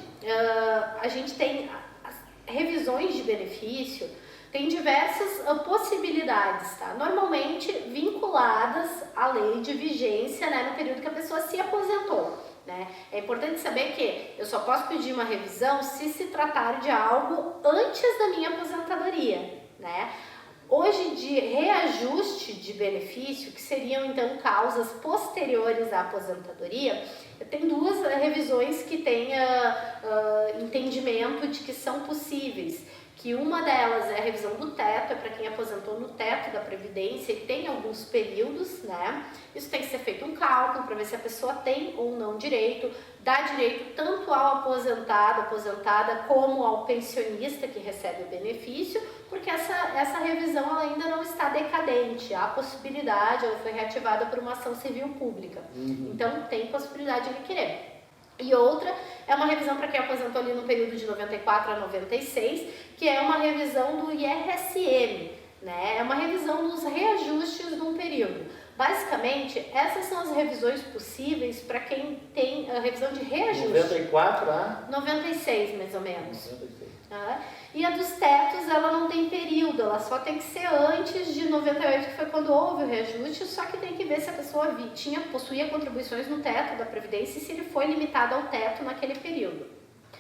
a gente tem as revisões de benefício, tem diversas possibilidades, tá? Normalmente vinculadas à lei de vigência, né, no período que a pessoa se aposentou, né? É importante saber que eu só posso pedir uma revisão se tratar de algo antes da minha aposentadoria, né? Hoje, de reajuste de benefício, que seriam então causas posteriores à aposentadoria, tem duas revisões que têm entendimento de que são possíveis. Que uma delas é a revisão do teto, é para quem aposentou no teto da Previdência e tem alguns períodos, né? Isso tem que ser feito um cálculo para ver se a pessoa tem ou não direito, dá direito tanto ao aposentado, aposentada, como ao pensionista que recebe o benefício, porque essa revisão ela ainda não está decadente, há possibilidade, ela foi reativada por uma ação civil pública, então tem possibilidade de requerer. E outra é uma revisão para quem aposentou ali no período de 94 a 96, que é uma revisão do IRSM, né? É uma revisão dos reajustes num período. Basicamente, essas são as revisões possíveis para quem tem a revisão de reajuste. 94 a 96, mais ou menos. 96. E a dos tetos, ela não tem período, ela só tem que ser antes de 98, que foi quando houve o reajuste, só que tem que ver se a pessoa possuía contribuições no teto da Previdência e se ele foi limitado ao teto naquele período.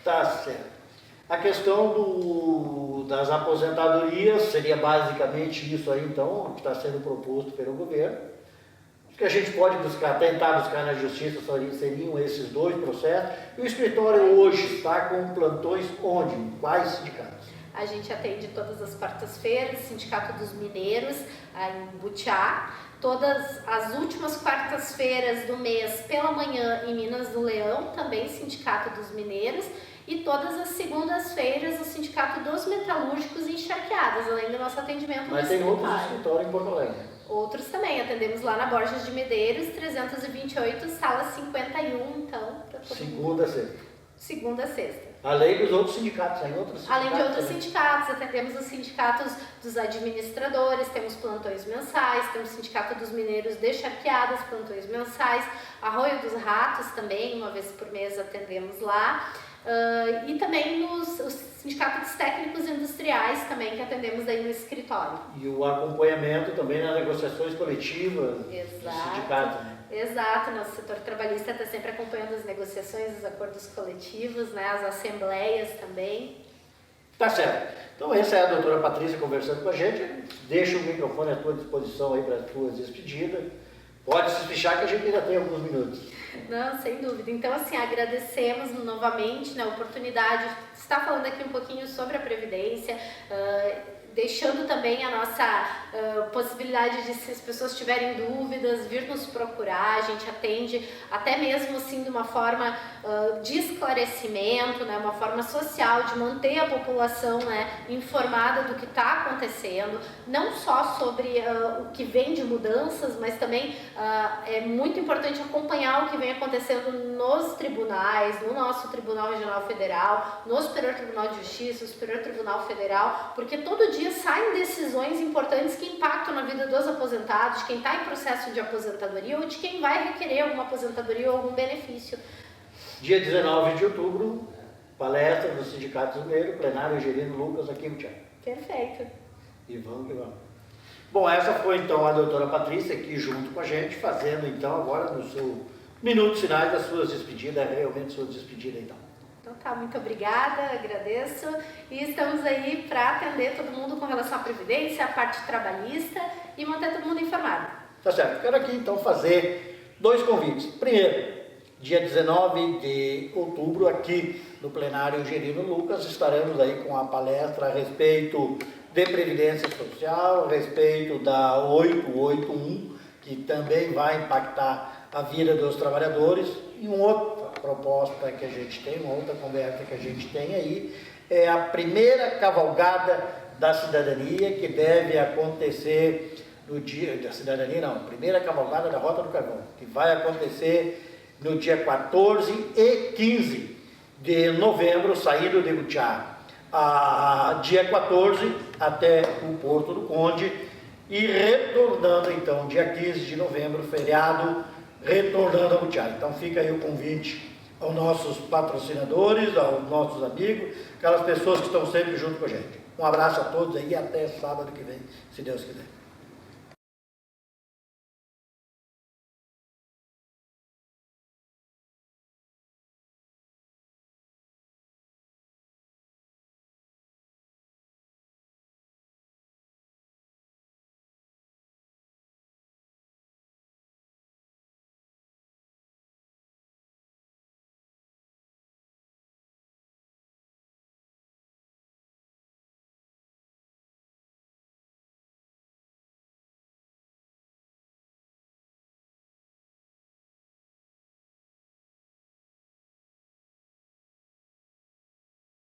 Tá certo. A questão das aposentadorias seria basicamente isso aí, então, que está sendo proposto pelo governo. O que a gente pode tentar buscar na justiça seriam esses dois processos. E o escritório hoje está com plantões onde? Em quais sindicatos? A gente atende todas as quartas-feiras, Sindicato dos Mineiros, em Butiá. Todas as últimas quartas-feiras do mês, pela manhã, em Minas do Leão, também Sindicato dos Mineiros. E todas as segundas-feiras, o Sindicato dos Metalúrgicos em Charqueadas, além do nosso atendimento. Mas tem outros escritórios em Porto Alegre. Outros também, atendemos lá na Borges de Medeiros, 328, sala 51, então... Segunda a sexta. Segunda a sexta. Além dos outros sindicatos, tem outros sindicatos? Além de outros também. sindicatos, atendemos os sindicatos dos administradores, temos plantões mensais, temos o Sindicato dos Mineiros de Charqueadas, plantões mensais, Arroio dos Ratos também, uma vez por mês atendemos lá. E também os sindicatos técnicos industriais também que atendemos aí no escritório. E o acompanhamento também nas negociações coletivas do sindicato, né? Exato, nosso setor trabalhista está sempre acompanhando as negociações, os acordos coletivos, né, as assembleias também. Tá certo. Então essa é a doutora Patrícia conversando com a gente. Deixa o microfone à tua disposição aí para as tuas despedidas. Pode se fechar que a gente ainda tem alguns minutos. Não, sem dúvida. Então, assim, agradecemos novamente a oportunidade de estar falando aqui um pouquinho sobre a Previdência, deixando também a nossa possibilidade de, se as pessoas tiverem dúvidas, vir nos procurar. A gente atende até mesmo assim de uma forma de esclarecimento, né, uma forma social de manter a população, né, informada do que está acontecendo, não só sobre o que vem de mudanças, mas também é muito importante acompanhar o que vem acontecendo nos tribunais, no nosso Tribunal Regional Federal, no Superior Tribunal de Justiça, no Superior Tribunal Federal, porque todo dia saem decisões importantes que impactam na vida dos aposentados, de quem está em processo de aposentadoria ou de quem vai requerer alguma aposentadoria ou algum benefício. Dia 19 de outubro, palestra do Sindicato Mineiro, plenário Gerino Lucas aqui em Butiá. Perfeito. E vamos que vamos. Bom, essa foi então a doutora Patrícia aqui junto com a gente, fazendo então agora no seu minutos finais das suas despedidas, realmente suas despedidas então. Então tá, muito obrigada, agradeço e estamos aí para atender todo mundo com relação à Previdência, à parte trabalhista e manter todo mundo informado. Tá certo, quero aqui então fazer dois convites. Primeiro, dia 19 de outubro aqui no plenário Gerino Lucas, estaremos aí com a palestra a respeito de Previdência Social, a respeito da 881, que também vai impactar a vida dos trabalhadores, e uma outra proposta que a gente tem, uma outra conversa que a gente tem aí, é a primeira cavalgada da cidadania que deve acontecer no dia, da cidadania não, primeira cavalgada da Rota do Carvão, que vai acontecer no dia 14 e 15 de novembro, saindo de Butiá dia 14 até o Porto do Conde e retornando então dia 15 de novembro, feriado, retornando ao Butiá. Então fica aí o convite aos nossos patrocinadores, aos nossos amigos, aquelas pessoas que estão sempre junto com a gente. Um abraço a todos aí e até sábado que vem, se Deus quiser.